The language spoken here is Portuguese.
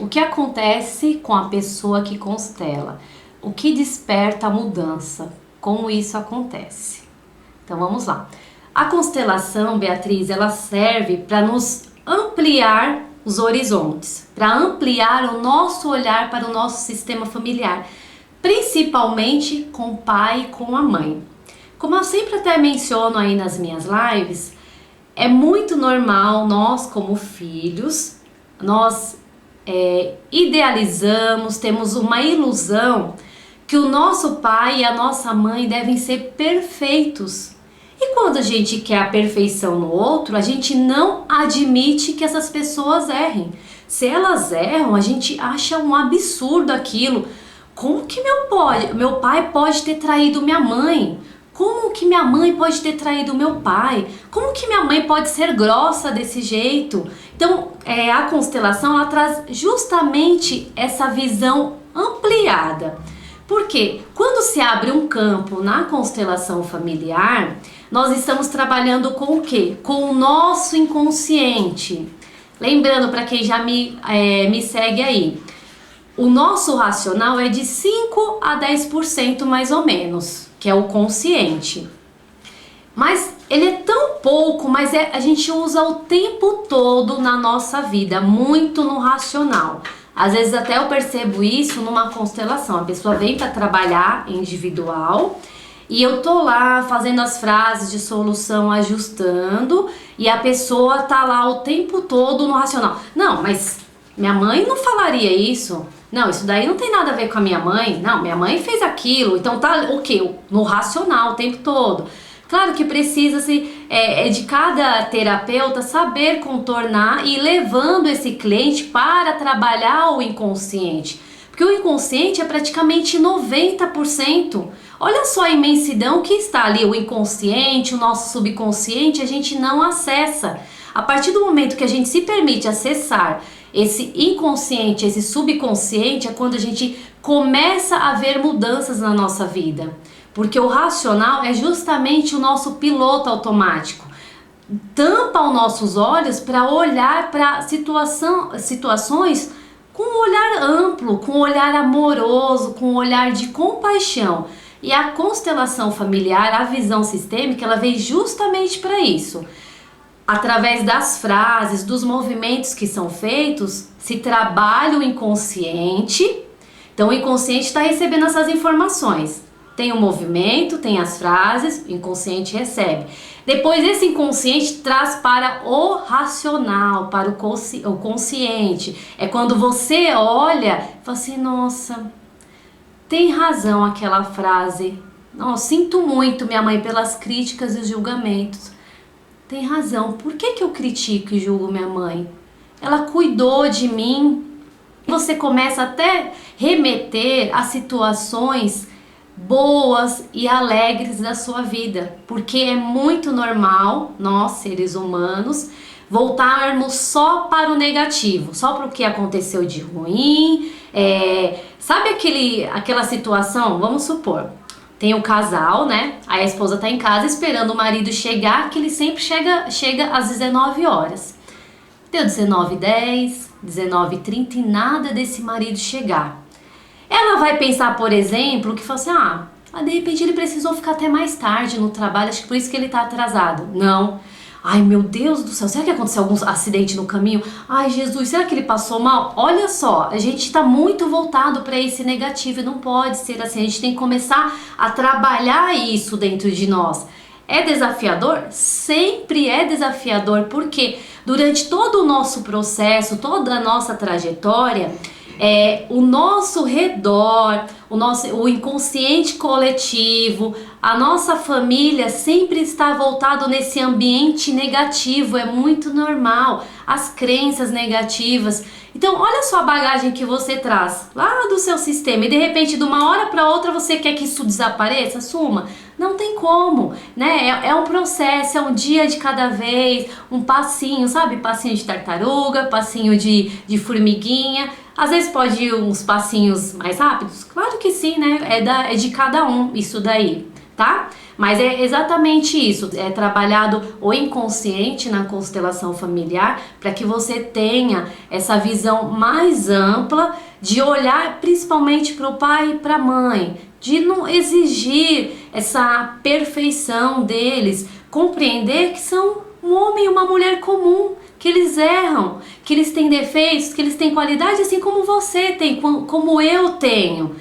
O que acontece com a pessoa que constela? O que desperta a mudança? Como isso acontece? Então vamos lá. A constelação, Beatriz, ela serve para nos ampliar os horizontes, para ampliar o nosso olhar para o nosso sistema familiar, principalmente com o pai e com a mãe. Como eu sempre até menciono aí nas minhas lives, é muito normal nós como filhos, nós idealizamos, temos uma ilusão que o nosso pai e a nossa mãe devem ser perfeitos. E quando a gente quer a perfeição no outro, a gente não admite que essas pessoas errem. Se elas erram, a gente acha um absurdo aquilo. Como que meu pai pode ter traído minha mãe? Como que minha mãe pode ter traído meu pai? Como que minha mãe pode ser grossa desse jeito? Então, a constelação ela traz justamente essa visão ampliada. Porque quando se abre um campo na constelação familiar, nós estamos trabalhando com o quê? Com o nosso inconsciente. Lembrando, para quem já me segue aí, o nosso racional é de 5 a 10% mais ou menos, que é o consciente. Mas ele é tão pouco, mas a gente usa o tempo todo na nossa vida, muito no racional. Às vezes até eu percebo isso numa constelação. A pessoa vem para trabalhar individual e eu tô lá fazendo as frases de solução, ajustando, e a pessoa tá lá o tempo todo no racional. Não, mas minha mãe não falaria isso. Não, isso daí não tem nada a ver com a minha mãe. Não, minha mãe fez aquilo. Então tá o quê? No racional o tempo todo. Claro que precisa-se de cada terapeuta saber contornar e ir levando esse cliente para trabalhar o inconsciente. Porque o inconsciente é praticamente 90%. Olha só a imensidão que está ali, o inconsciente, o nosso subconsciente, a gente não acessa. A partir do momento que a gente se permite acessar esse inconsciente, esse subconsciente, é quando a gente começa a ver mudanças na nossa vida. Porque o racional é justamente o nosso piloto automático. Tampa os nossos olhos para olhar para situações com um olhar amplo, com um olhar amoroso, com um olhar de compaixão. E a constelação familiar, a visão sistêmica, ela vem justamente para isso. Através das frases, dos movimentos que são feitos, se trabalha o inconsciente. Então o inconsciente está recebendo essas informações. Tem o movimento, tem as frases, o inconsciente recebe. Depois esse inconsciente traz para o racional, para o consciente. É quando você olha e fala assim, nossa, tem razão aquela frase. Não, sinto muito minha mãe pelas críticas e os julgamentos. Tem razão, por que eu critico e julgo minha mãe? Ela cuidou de mim. Você começa até a remeter a situações boas e alegres da sua vida, porque é muito normal nós, seres humanos, voltarmos só para o negativo, só para o que aconteceu de ruim. Sabe aquela situação, vamos supor, tem um casal, né? Aí a esposa tá em casa esperando o marido chegar, que ele sempre chega às 19 horas. Deu 19h10, 19h30 e nada desse marido chegar. Ela vai pensar, por exemplo, que fala assim, de repente ele precisou ficar até mais tarde no trabalho, acho que por isso que ele tá atrasado. Não. Ai, meu Deus do céu, será que aconteceu algum acidente no caminho? Ai, Jesus, será que ele passou mal? Olha só, a gente tá muito voltado para esse negativo e não pode ser assim. A gente tem que começar a trabalhar isso dentro de nós. É desafiador? Sempre é desafiador, porque durante todo o nosso processo, toda a nossa trajetória, o nosso redor, o inconsciente coletivo, a nossa família sempre está voltado nesse ambiente negativo, é muito normal, as crenças negativas. Então olha só a bagagem que você traz lá do seu sistema e de repente de uma hora para outra você quer que isso desapareça, suma? Não tem como, né? É um processo, é um dia de cada vez, um passinho, sabe? Passinho de tartaruga, passinho de formiguinha. Às vezes pode ir uns passinhos mais rápidos? Claro que sim, né? É de cada um isso daí, tá? Mas é exatamente isso, é trabalhado o inconsciente na constelação familiar para que você tenha essa visão mais ampla de olhar principalmente para o pai e para a mãe, de não exigir essa perfeição deles, compreender que são um homem e uma mulher comum, que eles erram, que eles têm defeitos, que eles têm qualidade assim como você tem, como eu tenho.